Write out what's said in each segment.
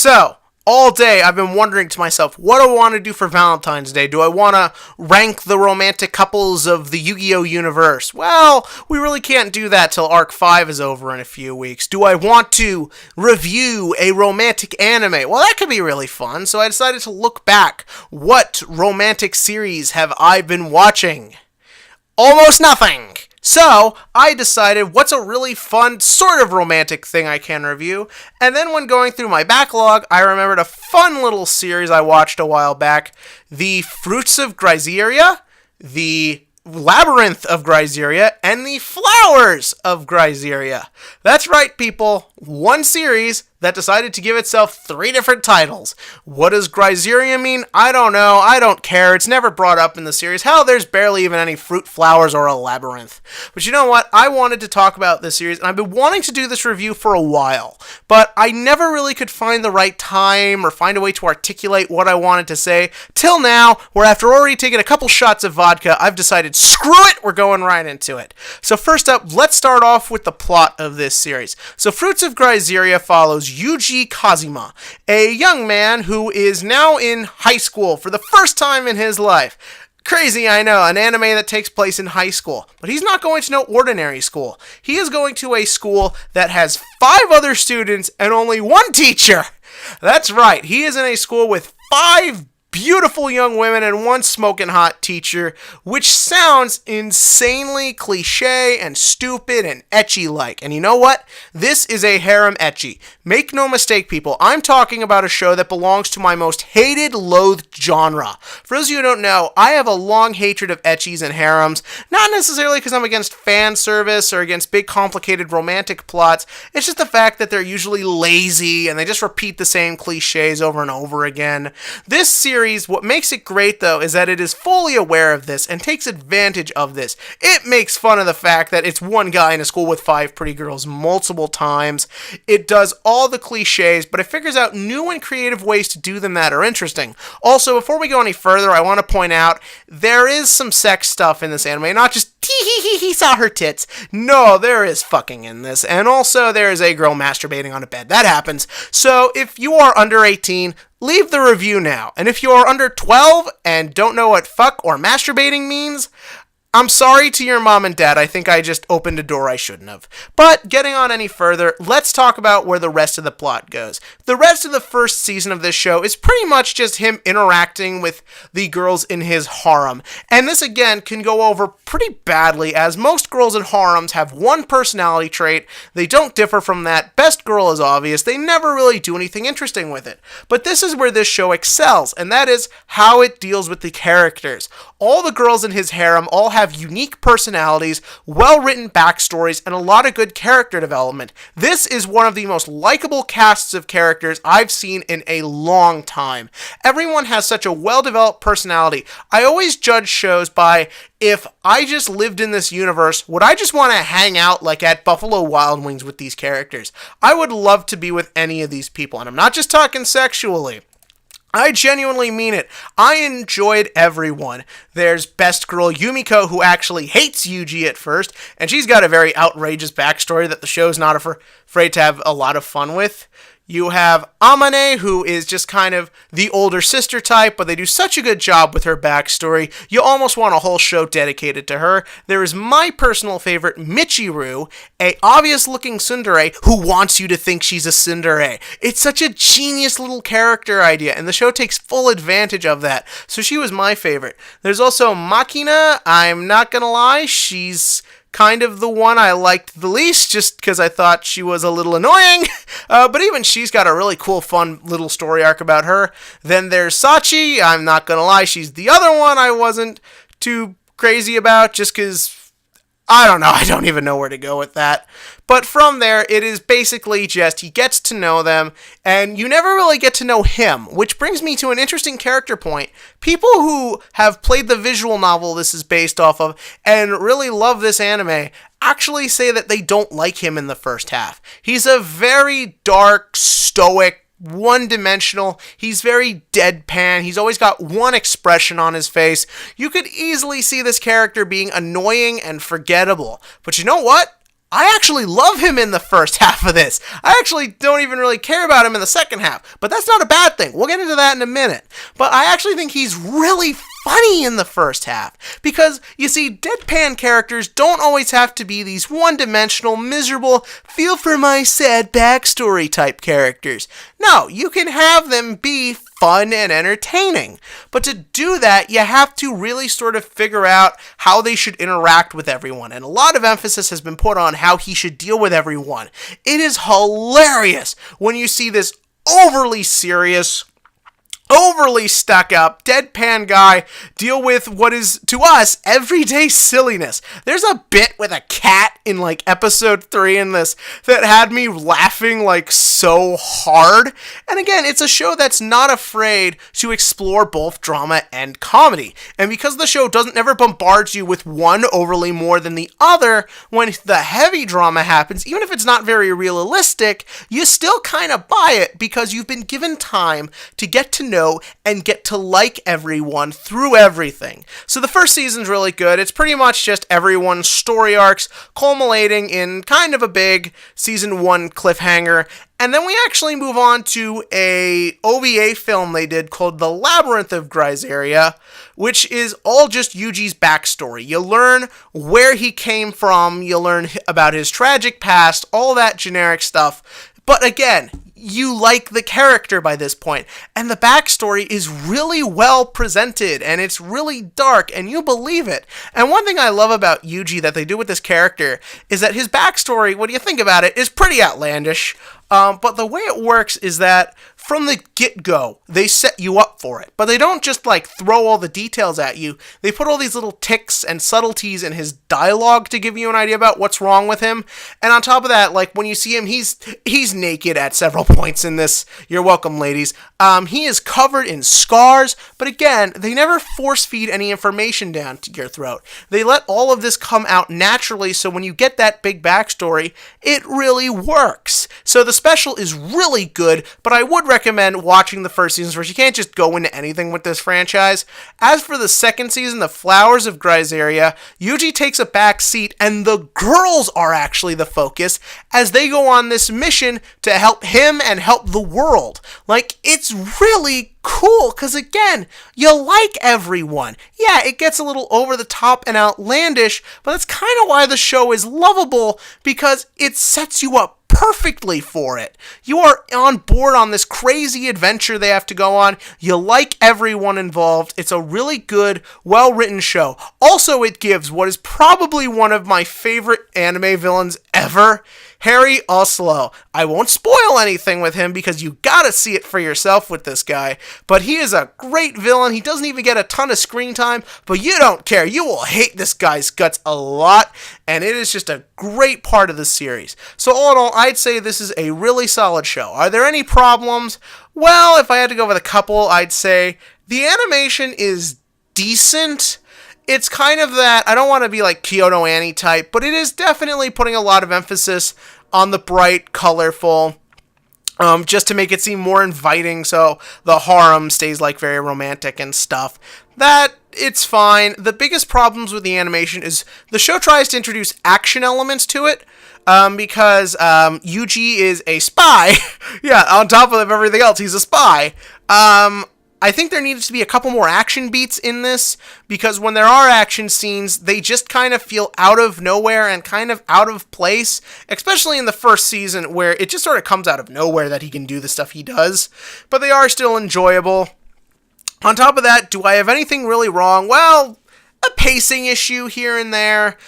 So, all day I've been wondering to myself, what do I want to do for Valentine's Day? Do I want to rank the romantic couples of the Yu-Gi-Oh! Universe? Well, we really can't do that till Arc 5 is over in a few weeks. Do I want to review a romantic anime? Well, that could be really fun, so I decided to look back. What romantic series have I been watching? Almost nothing! So, I decided what's a really fun, sort of romantic thing I can review, and then when going through my backlog, I remembered a fun little series I watched a while back, The Fruits of Glyceria, The Labyrinth of Glyceria, and The Flowers of Glyceria. That's right, people. One series that decided to give itself 3 different titles. What does Glyceria mean? I don't know. I don't care. It's never brought up in the series. Hell, there's barely even any fruit, flowers, or a labyrinth. But you know what? I wanted to talk about this series, and I've been wanting to do this review for a while. But I never really could find the right time or find a way to articulate what I wanted to say. Till now, where after already taking a couple shots of vodka, I've decided, screw it, we're going right into it. So first up, let's start off with the plot of this series. So Fruits of Glyceria follows Yuji Kazuma, a young man who is now in high school for the first time in his life. Crazy, I know, an anime that takes place in high school. But he's not going to no ordinary school. He is going to a school that has 5 other students and only 1 teacher. That's right, he is in a school with 5 beautiful young women and 1 smoking hot teacher, which sounds insanely cliche and stupid and ecchi-like. And you know what? This is a harem ecchi. Make no mistake, people, I'm talking about a show that belongs to my most hated, loathed genre. For those of you who don't know, I have a long hatred of ecchis and harems, not necessarily because I'm against fan service or against big complicated romantic plots. It's just the fact that they're usually lazy and they just repeat the same cliches over and over again. This series, what makes it great, though, is that it is fully aware of this and takes advantage of this. It makes fun of the fact that it's one guy in a school with 5 pretty girls multiple times. It does all the cliches, but it figures out new and creative ways to do them that are interesting. Also, before we go any further, I want to point out there is some sex stuff in this anime, not just he saw her tits. No, there is fucking in this. And also, there is a girl masturbating on a bed. That happens. So, if you are under 18, leave the review now. And if you are under 12 and don't know what fuck or masturbating means, I'm sorry to your mom and dad. I think I just opened a door I shouldn't have. But getting on any further, let's talk about where the rest of the plot goes. The rest of the first season of this show is pretty much just him interacting with the girls in his harem. And this, again, can go over pretty badly, as most girls in harems have 1 personality trait. They don't differ from that. Best girl is obvious. They never really do anything interesting with it. But this is where this show excels, and that is how it deals with the characters. All the girls in his harem all have unique personalities, well-written backstories, and a lot of good character development. This is one of the most likable casts of characters I've seen in a long time. Everyone has such a well-developed personality. I always judge shows by, if I just lived in this universe, would I just want to hang out like at Buffalo Wild Wings with these characters? I would love to be with any of these people, and I'm not just talking sexually. I genuinely mean it. I enjoyed everyone. There's best girl Yumiko, who actually hates Yuji at first, and she's got a very outrageous backstory that the show's not afraid to have a lot of fun with. You have Amane, who is just kind of the older sister type, but they do such a good job with her backstory, you almost want a whole show dedicated to her. There is my personal favorite, Michiru, a obvious-looking tsundere who wants you to think she's a tsundere. It's such a genius little character idea, and the show takes full advantage of that, so she was my favorite. There's also Makina. I'm not gonna lie, she's kind of the one I liked the least, just because I thought she was a little annoying, but even she's got a really cool, fun little story arc about her. Then there's Sachi. I'm not gonna lie, she's the other one I wasn't too crazy about, just because, I don't know, I don't even know where to go with that. But from there, it is basically just he gets to know them, and you never really get to know him, which brings me to an interesting character point. People who have played the visual novel this is based off of and really love this anime actually say that they don't like him in the first half. He's a very dark, stoic, one-dimensional. He's very deadpan. He's always got one expression on his face. You could easily see this character being annoying and forgettable. But you know what? I actually love him in the first half of this. I actually don't even really care about him in the second half, but that's not a bad thing. We'll get into that in a minute. But I actually think he's really funny in the first half, because, you see, deadpan characters don't always have to be these one-dimensional, miserable, feel for my sad backstory type characters. No, you can have them be fun and entertaining. But to do that, you have to really sort of figure out how they should interact with everyone. And a lot of emphasis has been put on how he should deal with everyone. It is hilarious when you see this overly serious, overly stuck up, deadpan guy deal with what is, to us, everyday silliness. There's a bit with a cat in, like, episode 3 in this that had me laughing, like, so hard. And again, it's a show that's not afraid to explore both drama and comedy. And because the show doesn't ever bombard you with one overly more than the other, when the heavy drama happens, even if it's not very realistic, you still kind of buy it because you've been given time to get to know and get to like everyone through everything. So the first season's really good. It's pretty much just everyone's story arcs culminating in kind of a big season 1 cliffhanger. And then we actually move on to a OVA film they did called The Labyrinth of Gryzeria, which is all just Yuji's backstory. You learn where he came from, you learn about his tragic past, all that generic stuff. But again, you like the character by this point, and the backstory is really well presented, and it's really dark, and you believe it. And one thing I love about Yuji that they do with this character is that his backstory, when you think about it, is pretty outlandish. But the way it works is that from the get-go, they set you up for it. But they don't just, like, throw all the details at you. They put all these little ticks and subtleties in his dialogue to give you an idea about what's wrong with him. And on top of that, like, when you see him, he's naked at several points in this. You're welcome, ladies. He is covered in scars, but again, they never force-feed any information down to your throat. They let all of this come out naturally, so when you get that big backstory, it really works. So the special is really good, but I would recommend watching the first season first. You can't just go into anything with this franchise. As for the second season, The Flowers of Gryzeria, Yuji takes a back seat, and the girls are actually the focus as they go on this mission to help him and help the world. Like, it's really cool, because again, you like everyone. Yeah, it gets a little over the top and outlandish, but that's kind of why the show is lovable, because it sets you up perfectly for it. You are on board on this crazy adventure they have to go on. You like everyone involved. It's a really good, well-written show. Also, it gives what is probably one of my favorite anime villains ever, Harry Oslo. I won't spoil anything with him because you gotta see it for yourself with this guy, but he is a great villain. He doesn't even get a ton of screen time, but you don't care. You will hate this guy's guts a lot, and it is just a great part of the series. So all in all, I'd say this is a really solid show. Are there any problems? Well, if I had to go with a couple, I'd say the animation is decent. It's kind of that, I don't want to be like Kyoto Annie type, but it is definitely putting a lot of emphasis on the bright, colorful, just to make it seem more inviting, so the harem stays like very romantic and stuff. That, it's fine. The biggest problems with the animation is the show tries to introduce action elements to it, because Yuji is a spy. Yeah, on top of everything else, he's a spy. I think there needs to be a couple more action beats in this, because when there are action scenes, they just kind of feel out of nowhere and kind of out of place, especially in the first season, where it just sort of comes out of nowhere that he can do the stuff he does, but they are still enjoyable. On top of that, do I have anything really wrong? Well, a pacing issue here and there.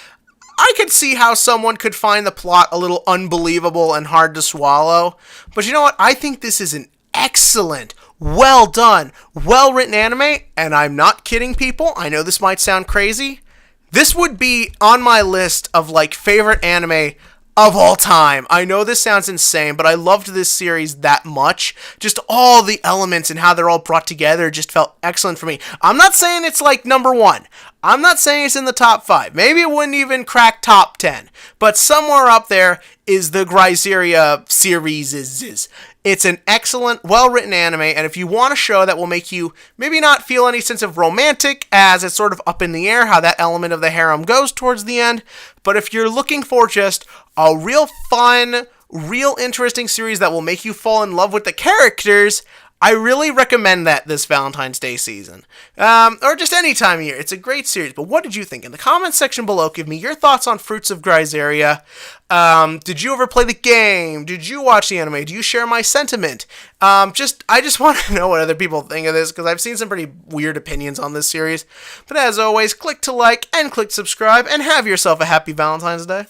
I could see how someone could find the plot a little unbelievable and hard to swallow, but you know what? I think this is an excellent, well done, well written anime, and I'm not kidding, people. I know this might sound crazy. This would be on my list of like favorite anime of all time. I know this sounds insane, but I loved this series that much. Just all the elements and how they're all brought together just felt excellent for me. I'm not saying it's like number 1. I'm not saying it's in the top 5. Maybe it wouldn't even crack top 10. But somewhere up there is the Gryzeria series. It's an excellent, well-written anime, and if you want a show that will make you maybe not feel any sense of romantic, as it's sort of up in the air how that element of the harem goes towards the end, but if you're looking for just a real fun, real interesting series that will make you fall in love with the characters, I really recommend that this Valentine's Day season. Or just any time of year. It's a great series. But what did you think? In the comments section below, give me your thoughts on Fruits of Glyceria. Did you ever play the game? Did you watch the anime? Do you share my sentiment? I just want to know what other people think of this, because I've seen some pretty weird opinions on this series. But as always, click to like and click subscribe, and have yourself a happy Valentine's Day.